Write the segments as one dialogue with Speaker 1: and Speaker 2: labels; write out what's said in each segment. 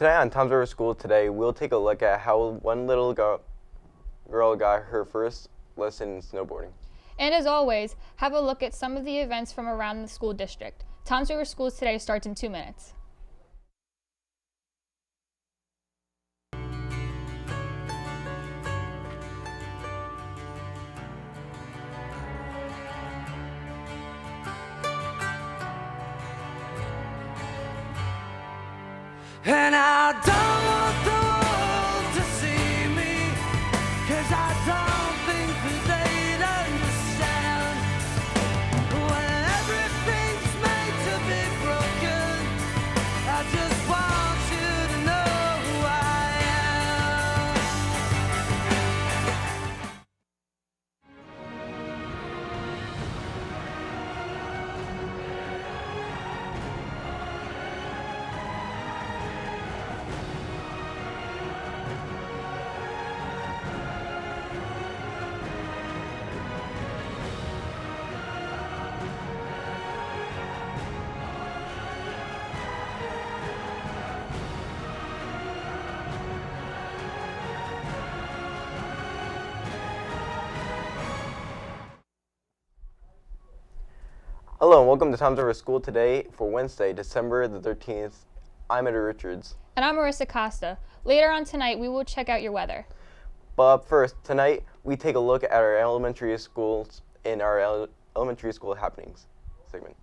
Speaker 1: Today on Tom's River School Today, we'll take a look at how one little girl got her first lesson in snowboarding.
Speaker 2: And as always, have a look at some of the events from around the school district. Tom's River Schools Today starts in 2 minutes.
Speaker 3: And I don't want the world to see me, 'cause I don't think that they'd understand. When everything's made to be broken, I just want you to know who I am.
Speaker 1: Hello and welcome to Tom's River School Today for Wednesday, December the 13th. I'm Eddie Richards.
Speaker 2: And I'm Marissa Costa. Later on tonight, we will check out your weather.
Speaker 1: But up first, tonight we take a look at our elementary schools in our elementary school happenings segment.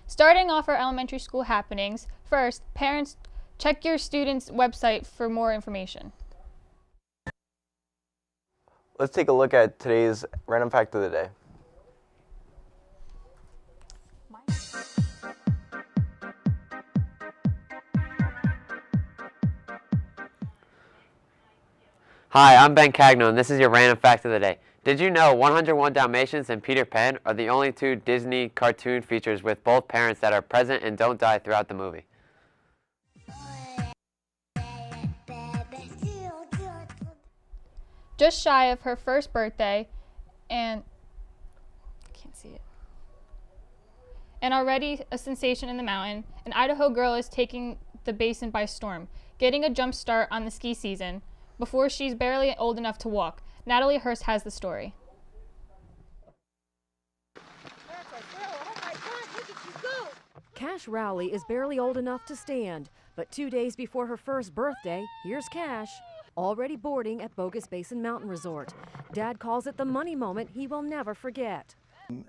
Speaker 2: Starting off our elementary school happenings, first, parents, check your student's website for more information.
Speaker 1: Let's take a look at today's random fact of the day.
Speaker 4: Hi, I'm Ben Cagno, and this is your random fact of the day. Did you know 101 Dalmatians and Peter Pan are the only two Disney cartoon features with both parents that are present and don't die throughout the movie?
Speaker 2: Just shy of her first birthday, and already a sensation in the mountain, an Idaho girl is taking the basin by storm, getting a jump start on the ski season before she's barely old enough to walk. Natalie Hurst has the story.
Speaker 5: Cash Rowley is barely old enough to stand, but 2 days before her first birthday, here's Cash, already boarding at Bogus Basin Mountain Resort. Dad calls it the money moment he will never forget.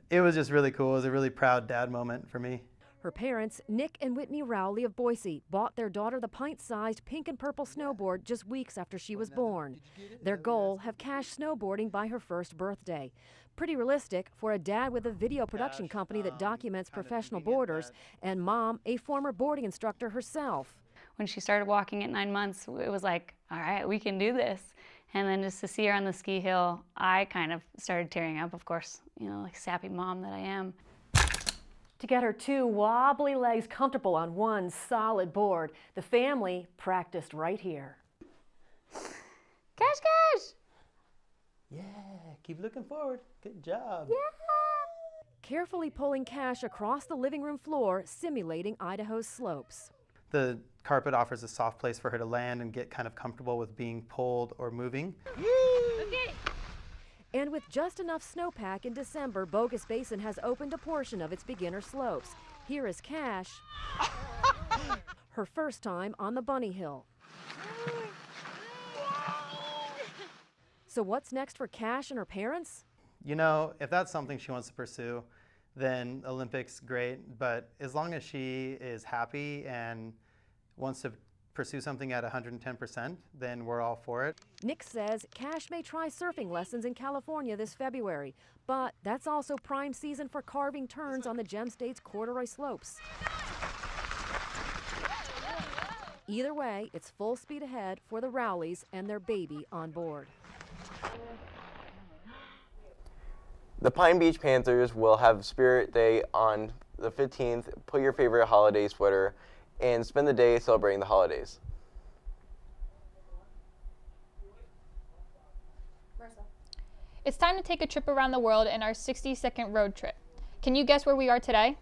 Speaker 6: It was just really cool. It was a really proud dad moment for me.
Speaker 5: Her parents, Nick and Whitney Rowley of Boise, bought their daughter the pint-sized pink and purple snowboard just weeks after she was born. Their goal, have Cash snowboarding by her first birthday. Pretty realistic for a dad with a video production company that documents professional boarders, and Mom, a former boarding instructor herself.
Speaker 7: When she started walking at 9 months, it was like, all right, we can do this. And then just to see her on the ski hill, I kind of started tearing up, of course, you know, like sappy mom that I am.
Speaker 5: To get her two wobbly legs comfortable on one solid board, the family practiced right here.
Speaker 7: Cash!
Speaker 6: Yeah, keep looking forward. Good job.
Speaker 5: Yeah. Carefully pulling Cash across the living room floor, simulating Idaho's slopes.
Speaker 6: The carpet offers a soft place for her to land and get kind of comfortable with being pulled or moving.
Speaker 7: Okay.
Speaker 5: And with just enough snowpack in December, Bogus Basin has opened a portion of its beginner slopes. Here is Cash, her first time on the bunny hill. So what's next for Cash and her parents?
Speaker 6: You know, if that's something she wants to pursue, then Olympics, great. But as long as she is happy and wants to pursue something at 110%, then we're all for it.
Speaker 5: Nick says Cash may try surfing lessons in California this February, but that's also prime season for carving turns on the Gem State's corduroy slopes. Either way, it's full speed ahead for the Rowleys and their baby on board.
Speaker 1: The Pine Beach Panthers will have Spirit Day on the 15th. Put your favorite holiday sweater and spend the day celebrating the holidays.
Speaker 2: It's time to take a trip around the world in our 60-second road trip. Can you guess where we are today?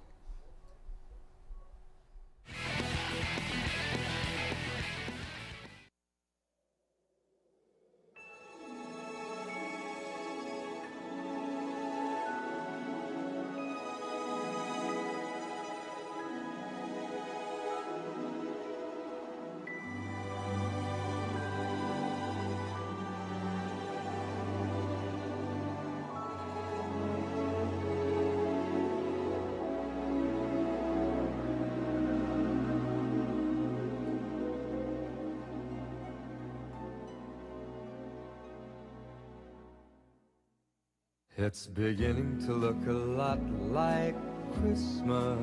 Speaker 3: It's beginning to look a lot like Christmas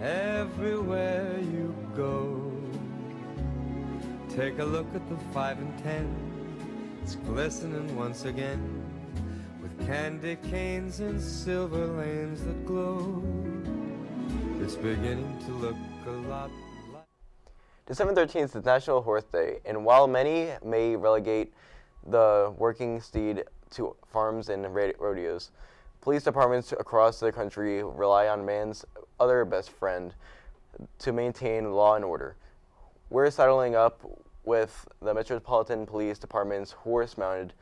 Speaker 3: everywhere you go. Take a look at the 5 and 10. It's glistening once again with candy canes and silver lanes that glow. It's beginning to look a lot like...
Speaker 1: December 13th is National Horse Day, and while many may relegate the working steed to farms and rodeos, police departments across the country rely on man's other best friend to maintain law and order. We're saddling up with the Metropolitan Police Department's horse-mounted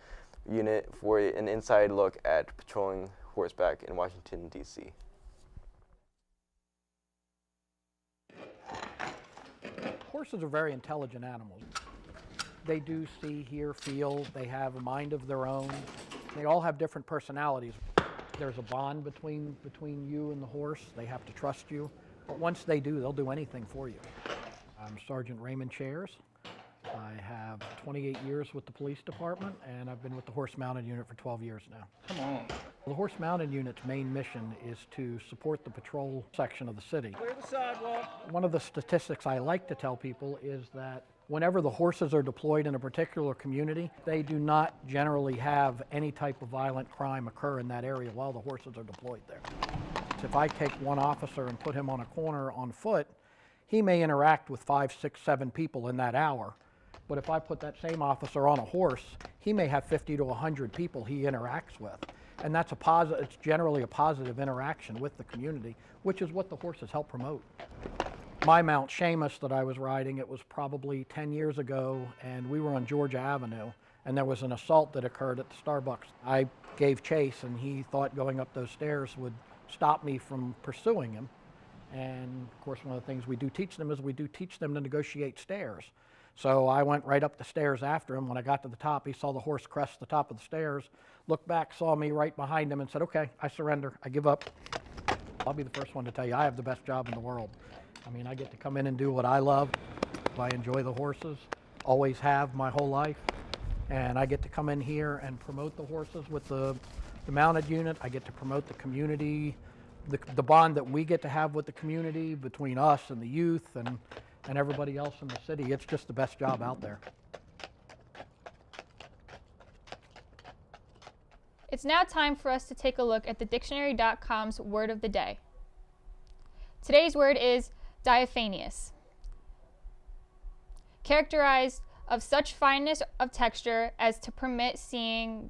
Speaker 1: unit for an inside look at patrolling horseback in Washington, D.C.
Speaker 8: Horses are very intelligent animals. They do see, hear, feel. They have a mind of their own. They all have different personalities. There's a bond between you and the horse. They have to trust you. But once they do, they'll do anything for you. I'm Sergeant Raymond Chairs. I have 28 years with the police department, and I've been with the Horse Mounted Unit for 12 years now. Come on. The Horse Mounted Unit's main mission is to support the patrol section of the city. Clear the sidewalk. One of the statistics I like to tell people is that whenever the horses are deployed in a particular community, they do not generally have any type of violent crime occur in that area while the horses are deployed there. So if I take one officer and put him on a corner on foot, he may interact with 5, 6, 7 people in that hour. But if I put that same officer on a horse, he may have 50 to 100 people he interacts with. And that's it's generally a positive interaction with the community, which is what the horses help promote. My mount, Seamus, that I was riding, it was probably 10 years ago, and we were on Georgia Avenue, and there was an assault that occurred at the Starbucks. I gave chase, and he thought going up those stairs would stop me from pursuing him. And of course, one of the things we do teach them is we do teach them to negotiate stairs. So I went right up the stairs after him. When I got to the top, he saw the horse crest the top of the stairs, looked back, saw me right behind him, and said, "Okay, I surrender, I give up." I'll be the first one to tell you, I have the best job in the world. I mean, I get to come in and do what I love. I enjoy the horses, always have my whole life. And I get to come in here and promote the horses with the mounted unit. I get to promote the community, the bond that we get to have with the community between us and the youth and everybody else in the city. It's just the best job out there.
Speaker 2: It's now time for us to take a look at the dictionary.com's word of the day. Today's word is diaphanous, characterized of such fineness of texture as to permit seeing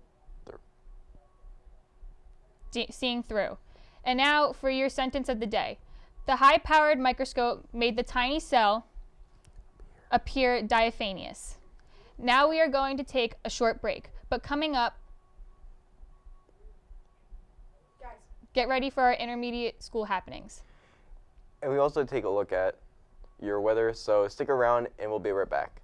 Speaker 2: through. And now for your sentence of the day. The high-powered microscope made the tiny cell appear diaphanous. Now we are going to take a short break, but coming up, guys, get ready for our intermediate school happenings.
Speaker 1: And we also take a look at your weather, so stick around and we'll be right back.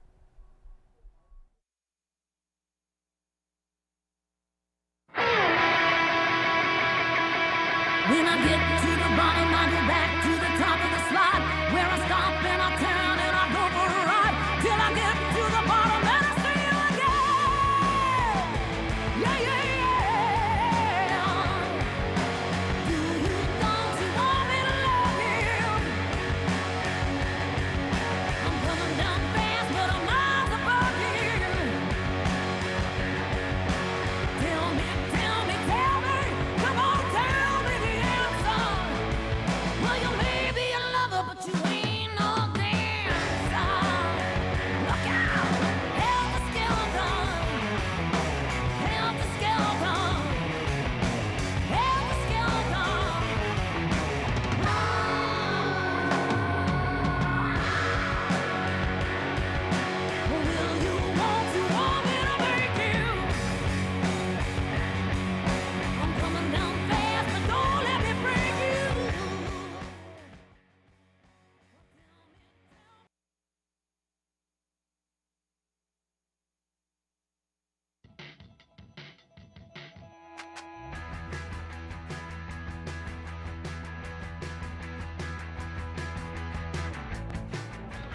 Speaker 9: When I get to the bottom, I go back to the top of the slide, where I stop and I turn and I go for a ride, till I get to the bottom and I see you again. Yeah, yeah, yeah. Do you want me to love you?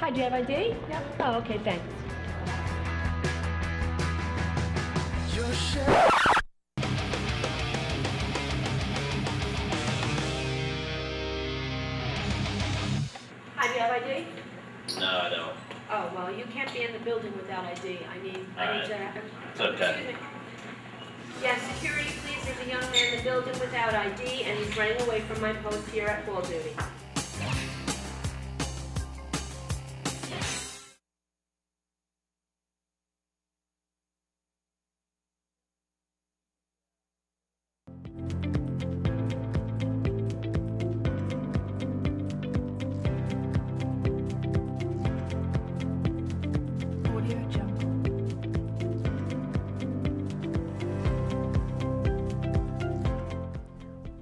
Speaker 10: Hi, do you have ID? Yeah. Oh, okay, thanks. Hi, do you have ID?
Speaker 11: No, I don't.
Speaker 10: Oh, well, you can't be in the building without ID. I need
Speaker 11: Alright.
Speaker 10: to.
Speaker 11: It's okay.
Speaker 10: Excuse me. Yes, security, please. There's a young man in the building without ID, and he's running away from my post here at call duty.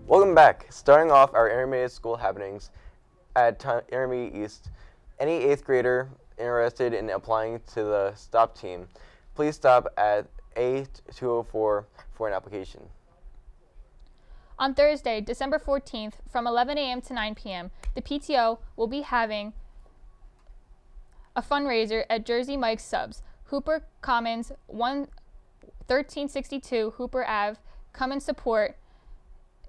Speaker 1: Welcome back. Starting off our intermediate school happenings at Intermediate East. Any 8th grader interested in applying to the STOP team, please stop at A204 for an application.
Speaker 2: On Thursday, December 14th, from 11 a.m. to 9 p.m., the PTO will be having a fundraiser at Jersey Mike's Subs, Hooper Commons, 1362 Hooper Ave. Come and support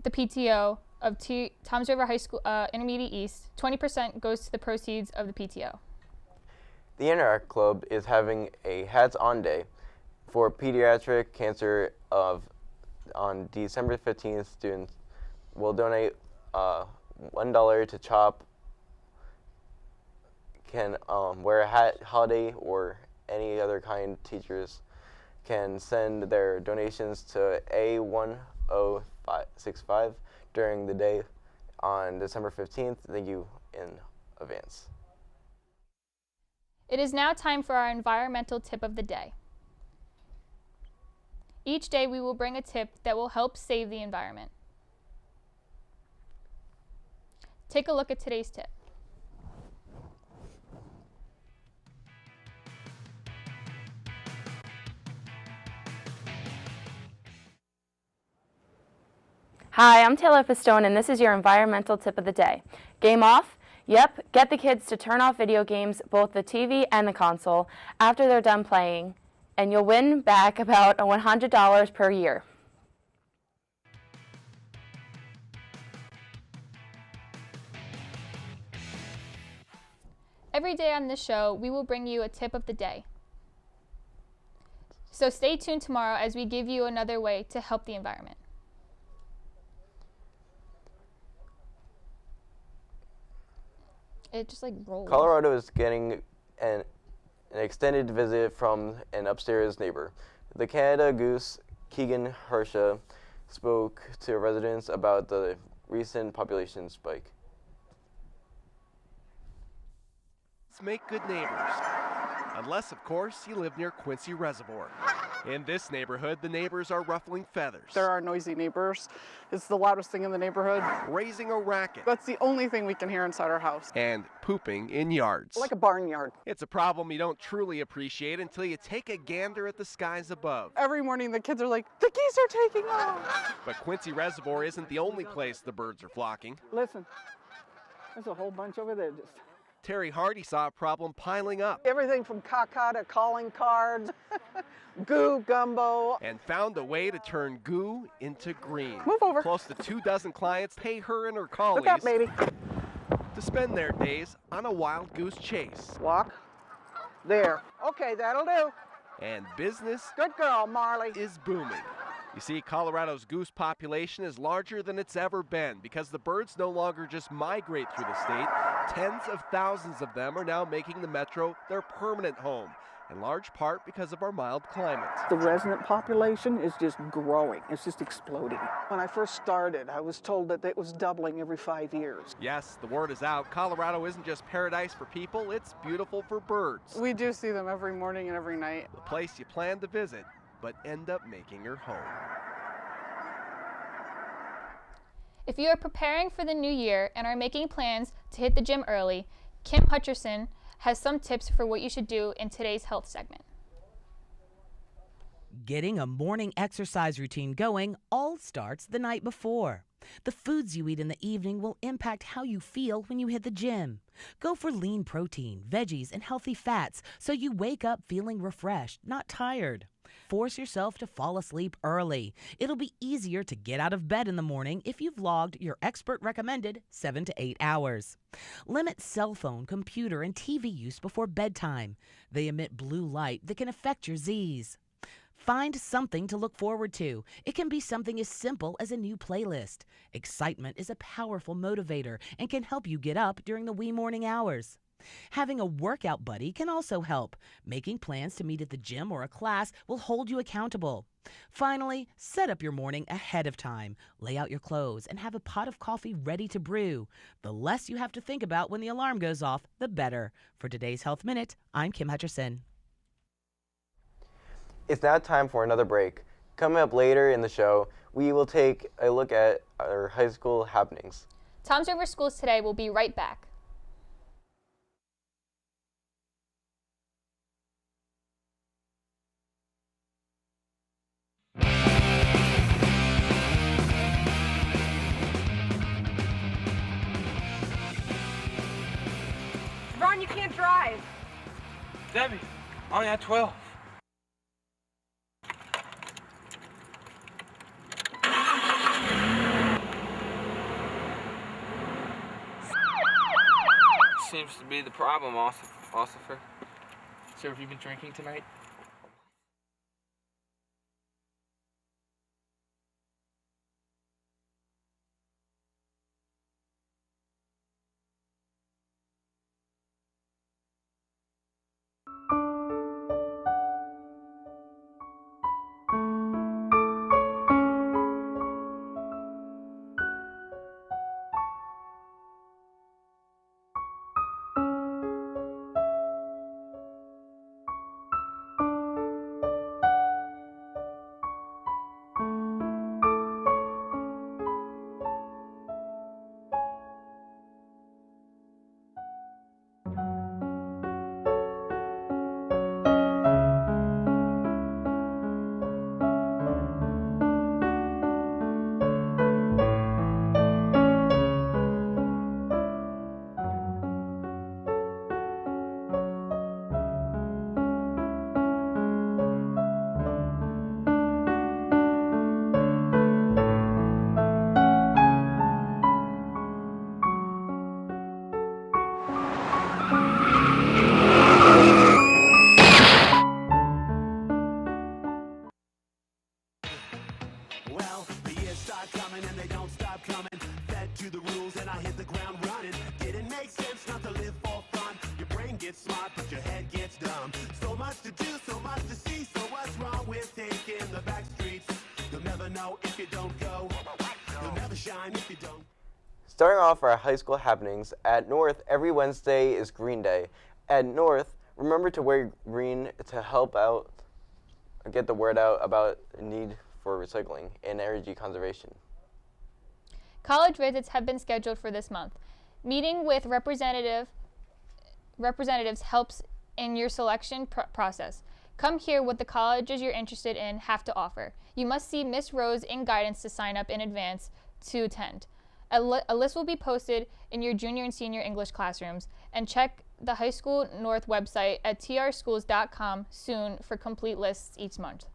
Speaker 2: the PTO of Toms River High School Intermediate East. 20% goes to the proceeds of the PTO.
Speaker 1: The Interact Club is having a Hats-On Day for pediatric cancer on December 15th. Students will donate $1 to CHOP, can wear a hat, holiday, or any other kind. Teachers can send their donations to A1065 during the day on December 15th. Thank you in advance.
Speaker 2: It is now time for our environmental tip of the day. Each day we will bring a tip that will help save the environment. Take a look at today's tip.
Speaker 12: Hi, I'm Taylor Pistone, and this is your environmental tip of the day. Game off? Yep, get the kids to turn off video games, both the TV and the console, after they're done playing, and you'll win back about $100 per year.
Speaker 2: Every day on this show, we will bring you a tip of the day. So stay tuned tomorrow as we give you another way to help the environment. It just like rolls.
Speaker 1: Colorado is getting an extended visit from an upstairs neighbor. The Canada Goose, Keegan Hersha, spoke to residents about the recent population spike.
Speaker 13: Let's make good neighbors. Unless, of course, you live near Quincy Reservoir. In this neighborhood, the neighbors are ruffling feathers.
Speaker 14: There are noisy neighbors. It's the loudest thing in the neighborhood.
Speaker 13: Raising a racket.
Speaker 14: That's the only thing we can hear inside our house.
Speaker 13: And pooping in yards.
Speaker 14: Like a barnyard.
Speaker 13: It's a problem you don't truly appreciate until you take a gander at the skies above.
Speaker 14: Every morning the kids are like, the geese are taking off.
Speaker 13: But Quincy Reservoir isn't the only place the birds are flocking.
Speaker 14: Listen, there's a whole bunch over there just.
Speaker 13: Terry Hardy saw a problem piling up.
Speaker 14: Everything from caca to calling cards, goo, gumbo.
Speaker 13: And found a way to turn goo into green.
Speaker 14: Move over.
Speaker 13: Close to 24 clients pay her and her colleagues
Speaker 14: Look up, baby.
Speaker 13: to spend their days on a wild goose chase.
Speaker 14: Walk. There. Okay, that'll do.
Speaker 13: And business
Speaker 14: Good girl, Marley.
Speaker 13: is booming. You see, Colorado's goose population is larger than it's ever been because the birds no longer just migrate through the state. Tens of thousands of them are now making the metro their permanent home, in large part because of our mild climate.
Speaker 14: The resident population is just growing. It's just exploding. When I first started, I was told that it was doubling every 5 years.
Speaker 13: Yes, the word is out. Colorado isn't just paradise for people, it's beautiful for birds.
Speaker 14: We do see them every morning and every night.
Speaker 13: The place you plan to visit, but end up making your home.
Speaker 2: If you are preparing for the new year and are making plans to hit the gym early, Kim Hutcherson has some tips for what you should do in today's health segment.
Speaker 15: Getting a morning exercise routine going all starts the night before. The foods you eat in the evening will impact how you feel when you hit the gym. Go for lean protein, veggies, and healthy fats so you wake up feeling refreshed, not tired. Force yourself to fall asleep early. It'll be easier to get out of bed in the morning if you've logged your expert-recommended 7 to 8 hours. Limit cell phone, computer, and TV use before bedtime. They emit blue light that can affect your Z's. Find something to look forward to. It can be something as simple as a new playlist. Excitement is a powerful motivator and can help you get up during the wee morning hours. Having a workout buddy can also help. Making plans to meet at the gym or a class will hold you accountable. Finally, set up your morning ahead of time. Lay out your clothes and have a pot of coffee ready to brew. The less you have to think about when the alarm goes off, the better. For today's Health Minute, I'm Kim Hutcherson.
Speaker 1: It's now time for another break. Coming up later in the show, we will take a look at our high school happenings.
Speaker 2: Toms River Schools Today will be right back.
Speaker 16: Ron, you can't drive.
Speaker 17: Debbie, I only had 12. Seems to be the problem, Ossifer. Sir, have you been drinking tonight?
Speaker 1: Starting off our high school happenings, at North, every Wednesday is Green Day. At North, remember to wear green to help out, get the word out about the need for recycling and energy conservation.
Speaker 2: College visits have been scheduled for this month. Meeting with representatives helps in your selection process. Come hear what the colleges you're interested in have to offer. You must see Miss Rose in guidance to sign up in advance to attend. A list will be posted in your junior and senior English classrooms, and check the High School North website at trschools.com soon for complete lists each month.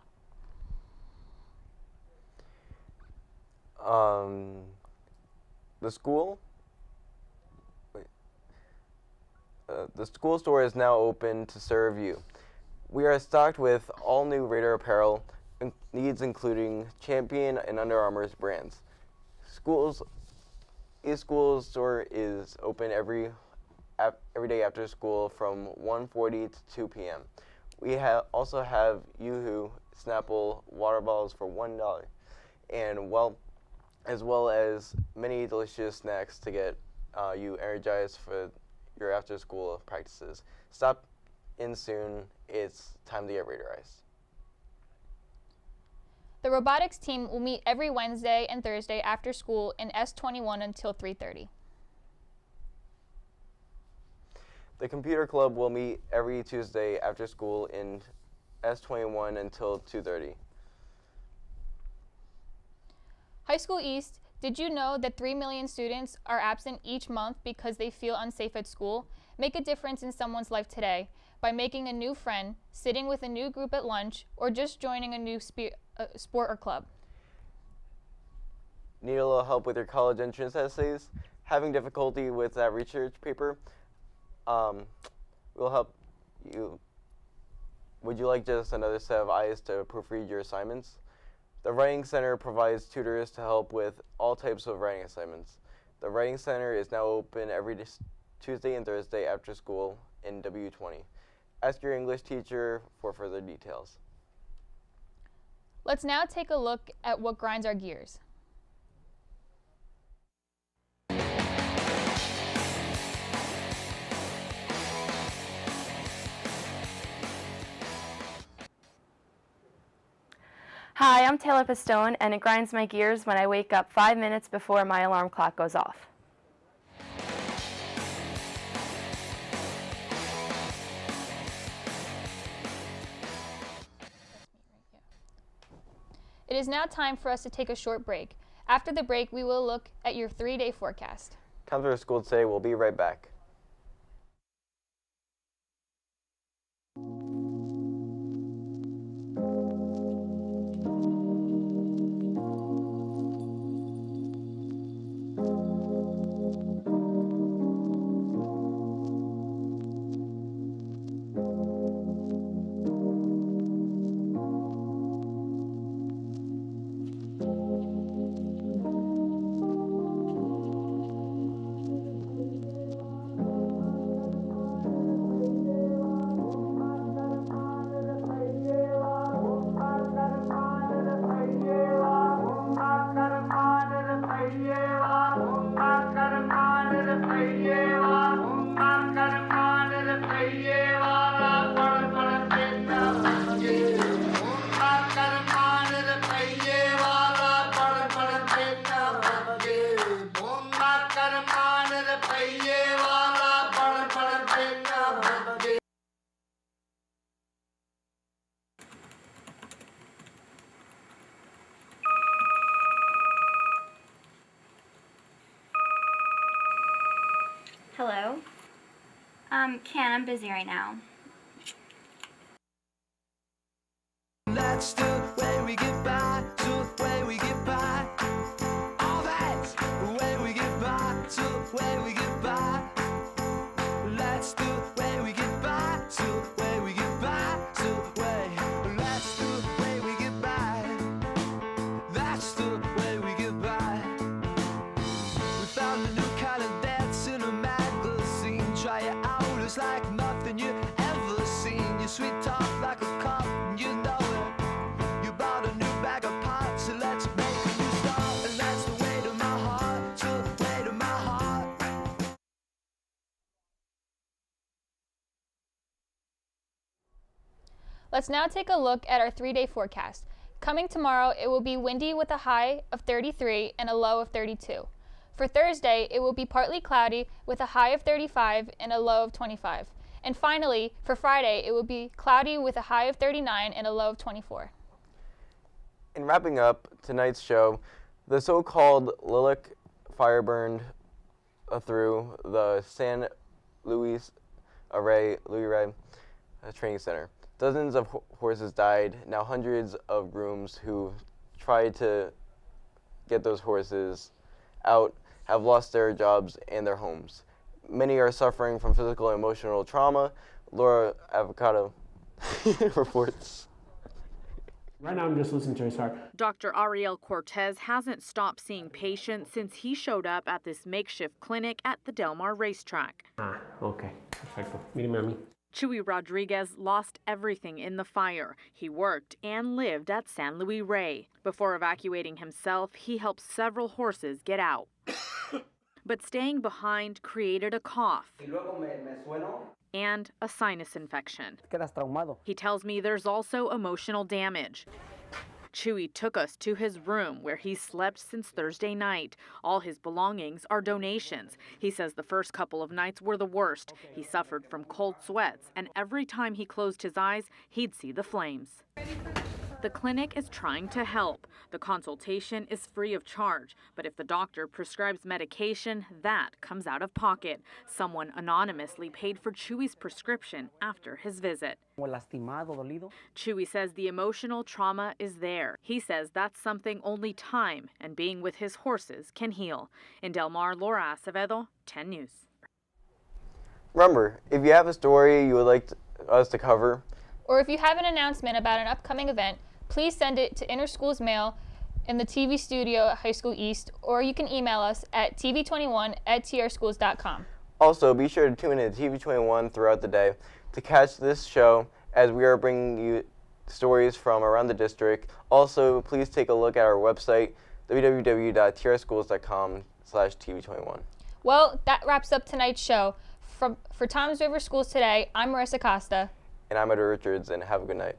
Speaker 1: The school store is now open to serve you. We are stocked with all new Raider apparel, needs including Champion and Under Armour's brands. School store is open every day after school from 1:40 to 2 p.m. We also have Yoo-Hoo Snapple water bottles for $1, and as well as many delicious snacks to get you energized for your after-school practices. Stop in soon. It's time to get Raiderized.
Speaker 2: The robotics team will meet every Wednesday and Thursday after school in S21 until 3:30.
Speaker 1: The computer club will meet every Tuesday after school in S21 until 2:30.
Speaker 2: High School East, did you know that 3 million students are absent each month because they feel unsafe at school? Make a difference in someone's life today by making a new friend, sitting with a new group at lunch, or just joining a new sport or club.
Speaker 1: Need a little help with your college entrance essays? Having difficulty with that research paper? We'll help you. Would you like just another set of eyes to proofread your assignments? The Writing Center provides tutors to help with all types of writing assignments. The Writing Center is now open every Tuesday and Thursday after school in W20. Ask your English teacher for further details.
Speaker 2: Let's now take a look at what grinds our gears.
Speaker 12: Hi, I'm Taylor Pistone, and it grinds my gears when I wake up 5 minutes before my alarm clock goes off.
Speaker 2: It is now time for us to take a short break. After the break, we will look at your 3-day forecast.
Speaker 1: Time for school today. We'll be right back.
Speaker 18: Hello? Ken, I'm busy right now.
Speaker 3: That's the way we get by, the way we get by. All that's the way we get by, the way we get by. That's the way we get by, the way we get by, the way. That's the way we get by. That's the way we get by. We found a new kind of dance in a magazine. Try it out, it's like nothing you ever seen. Your sweet talk like a cup, you know it. You bought a new bag of pots, so let's make a new start. And that's the way to my heart, the way to my heart.
Speaker 2: Let's now take a look at our 3-day forecast. Coming tomorrow, it will be windy with a high of 33 and a low of 32. For Thursday, it will be partly cloudy with a high of 35 and a low of 25. And finally, for Friday, it will be cloudy with a high of 39 and a low of 24.
Speaker 1: In wrapping up tonight's show, the so-called Lilac fire burned through the San Luis Rey Training Center. Dozens of horses died. Now hundreds of grooms who tried to get those horses out have lost their jobs and their homes. Many are suffering from physical and emotional trauma. Laura Avocado reports.
Speaker 19: Right now I'm just listening to his heart.
Speaker 20: Dr. Ariel Cortez hasn't stopped seeing patients since he showed up at this makeshift clinic at the Del Mar racetrack.
Speaker 19: Okay, perfecto. Míreme a mí.
Speaker 20: Chuy Rodriguez lost everything in the fire. He worked and lived at San Luis Rey. Before evacuating himself, he helped several horses get out. But staying behind created a cough and a sinus infection. He tells me there's also emotional damage. Chewy took us to his room where he slept since Thursday night. All his belongings are donations. He says the first couple of nights were the worst. He suffered from cold sweats, and every time he closed his eyes, he'd see the flames. The clinic is trying to help. The consultation is free of charge, but if the doctor prescribes medication, that comes out of pocket. Someone anonymously paid for Chewy's prescription after his visit. Chewy says the emotional trauma is there. He says that's something only time and being with his horses can heal. In Del Mar, Laura Acevedo, 10 News.
Speaker 1: Remember, if you have a story you would like us to cover,
Speaker 2: or if you have an announcement about an upcoming event, please send it to Interschools Mail in the TV studio at High School East, or you can email us at tv21@trschools.com.
Speaker 1: Also, be sure to tune in to TV21 throughout the day to catch this show as we are bringing you stories from around the district. Also, please take a look at our website, www.trschools.com/TV21.
Speaker 2: Well, that wraps up tonight's show. For Toms River Schools Today, I'm Marissa Costa.
Speaker 1: And I'm Edward Richards, and have a good night.